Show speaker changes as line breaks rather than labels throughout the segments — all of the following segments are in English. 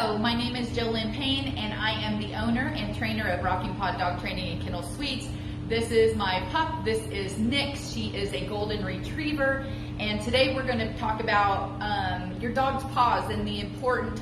Hello, my name is Jolynn Payne and I am the owner and trainer of Rocking Pod Dog Training and Kennel Suites. This is my pup. This is Nix. She is a golden retriever, and today we're going to talk about your dog's paws and the importance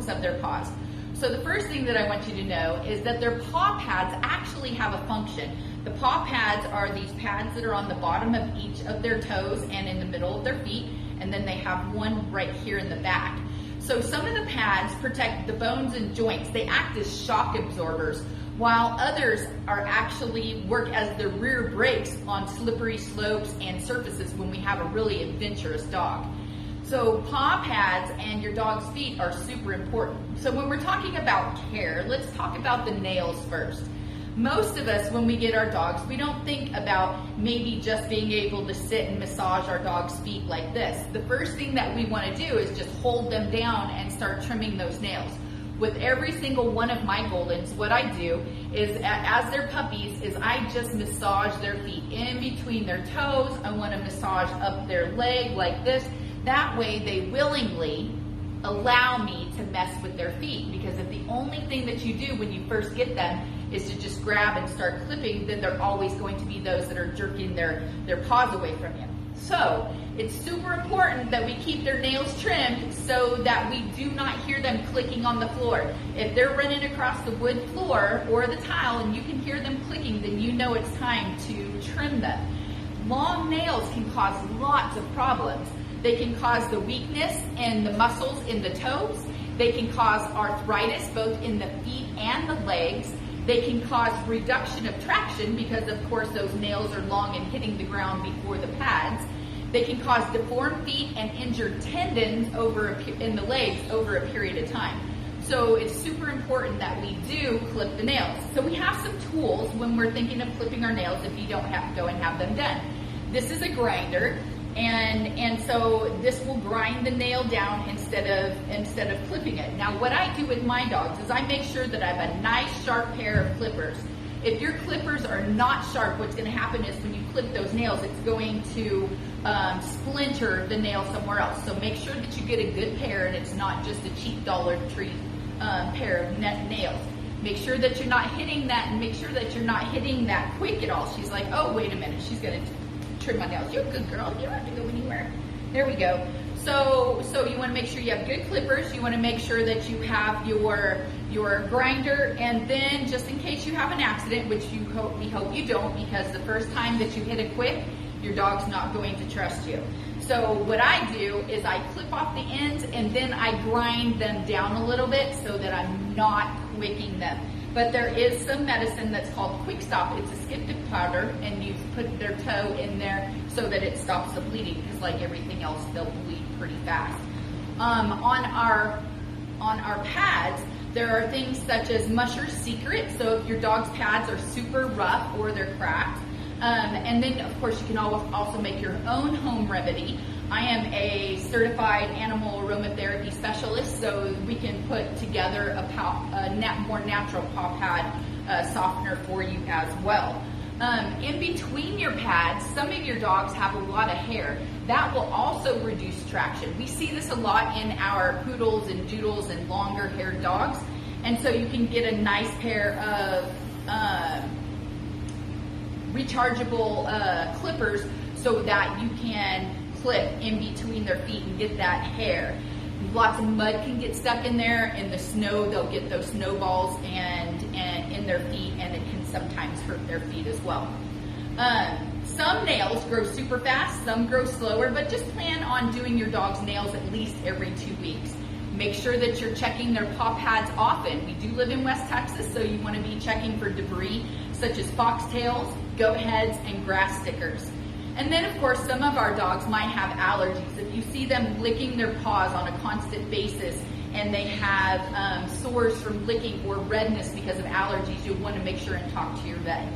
of their paws. So the first thing that I want you to know is that their paw pads actually have a function. The paw pads are these pads that are on the bottom of each of their toes and in the middle of their feet, and then they have one right here in the back. So some of the pads protect the bones and joints. They act as shock absorbers, while others are actually work as the rear brakes on slippery slopes and surfaces when we have a really adventurous dog. So paw pads and your dog's feet are super important. So when we're talking about care, let's talk about the nails first. Most of us, when we get our dogs, we don't think about maybe just being able to sit and massage our dog's feet like this. The first thing that we want to do is just hold them down and start trimming those nails. With every single one of my Goldens, what I do is, as they're puppies, is I just massage their feet in between their toes. I want to massage up their leg like this. That way they willingly allow me to mess with their feet, because if the only thing that you do when you first get them is to just grab and start clipping, then they're always going to be those that are jerking their paws away from you. So it's super important that we keep their nails trimmed so that we do not hear them clicking on the floor. If they're running across the wood floor or the tile and you can hear them clicking, then you know it's time to trim them. Long nails can cause lots of problems. They can cause the weakness in the muscles in the toes. They can cause arthritis both in the feet and the legs. They can cause reduction of traction because, of course, those nails are long and hitting the ground before the pads. They can cause deformed feet and injured tendons in the legs over a period of time. So it's super important that we do clip the nails. So we have some tools when we're thinking of clipping our nails if you don't have to go and have them done. This is a grinder. And so this will grind the nail down instead of clipping it. Now what I do with my dogs is I make sure that I have a nice sharp pair of clippers. If your clippers are not sharp, what's going to happen is when you clip those nails, it's going to splinter the nail somewhere else. So make sure that you get a good pair and it's not just a cheap Dollar Tree pair of nails. Make sure that you're not hitting that, and make sure that you're not hitting that quick at all. She's like, oh, wait a minute, she's going to trim my nails. You're a good girl. You don't have to go anywhere. There we go. So you want to make sure you have good clippers. You want to make sure that you have your grinder, and then just in case you have an accident, which we hope you don't, because the first time that you hit it quick, your dog's not going to trust you. So what I do is I clip off the ends and then I grind them down a little bit so that I'm not quicking them. But there is some medicine that's called Quick Stop. It's a styptic powder, and you put their toe in there so that it stops the bleeding, because like everything else, they'll bleed pretty fast. On our pads, there are things such as Musher's Secret. So if your dog's pads are super rough or they're cracked, and then of course you can also make your own home remedy. I am a certified animal aromatherapy specialist, so we can put together a more natural paw pad softener for you as well. In between your pads, some of your dogs have a lot of hair. That will also reduce traction. We see this a lot in our poodles and doodles and longer haired dogs. And so you can get a nice pair of rechargeable clippers so that you can clip in between their feet and get that hair. Lots of mud can get stuck in there. In the snow, they'll get those snowballs and in their feet, and it can sometimes hurt their feet as well. Some nails grow super fast, some grow slower, but just plan on doing your dog's nails at least every 2 weeks. Make sure that you're checking their paw pads often. We do live in West Texas, so you want to be checking for debris such as foxtails, goat heads, and grass stickers. And then, of course, some of our dogs might have allergies. If you see them licking their paws on a constant basis and they have sores from licking or redness because of allergies, you'll want to make sure and talk to your vet.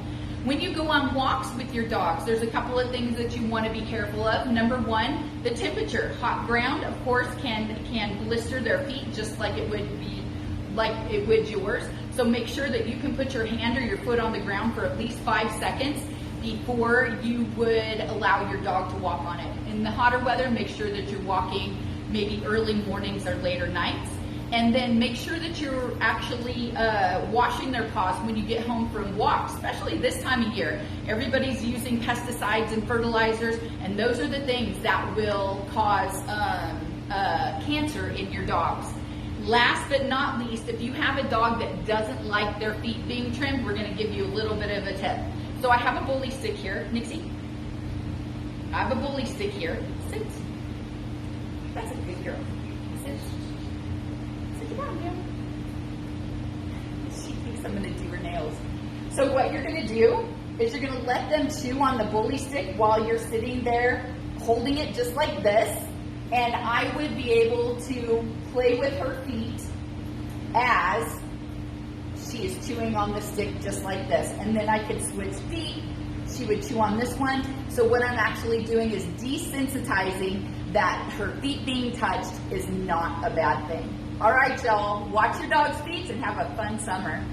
When you go on walks with your dogs, there's a couple of things that you want to be careful of. Number one, the temperature. Hot ground, of course, can blister their feet just like it would yours. So make sure that you can put your hand or your foot on the ground for at least 5 seconds before you would allow your dog to walk on it. In the hotter weather, make sure that you're walking maybe early mornings or later nights. And then make sure that you're actually washing their paws when you get home from walks, especially this time of year. Everybody's using pesticides and fertilizers, and those are the things that will cause cancer in your dogs. Last but not least, if you have a dog that doesn't like their feet being trimmed, we're going to give you a little bit of a tip. So I have a bully stick here. Nixie, I have a bully stick here. Sit. That's a good girl. Sit. Sit down, girl. She thinks I'm going to do her nails. So what you're going to do is you're going to let them chew on the bully stick while you're sitting there holding it just like this. And I would be able to play with her feet as she is chewing on the stick just like this. And then I could switch feet. She would chew on this one. So what I'm actually doing is desensitizing that her feet being touched is not a bad thing. All right, y'all. Watch your dog's feet and have a fun summer.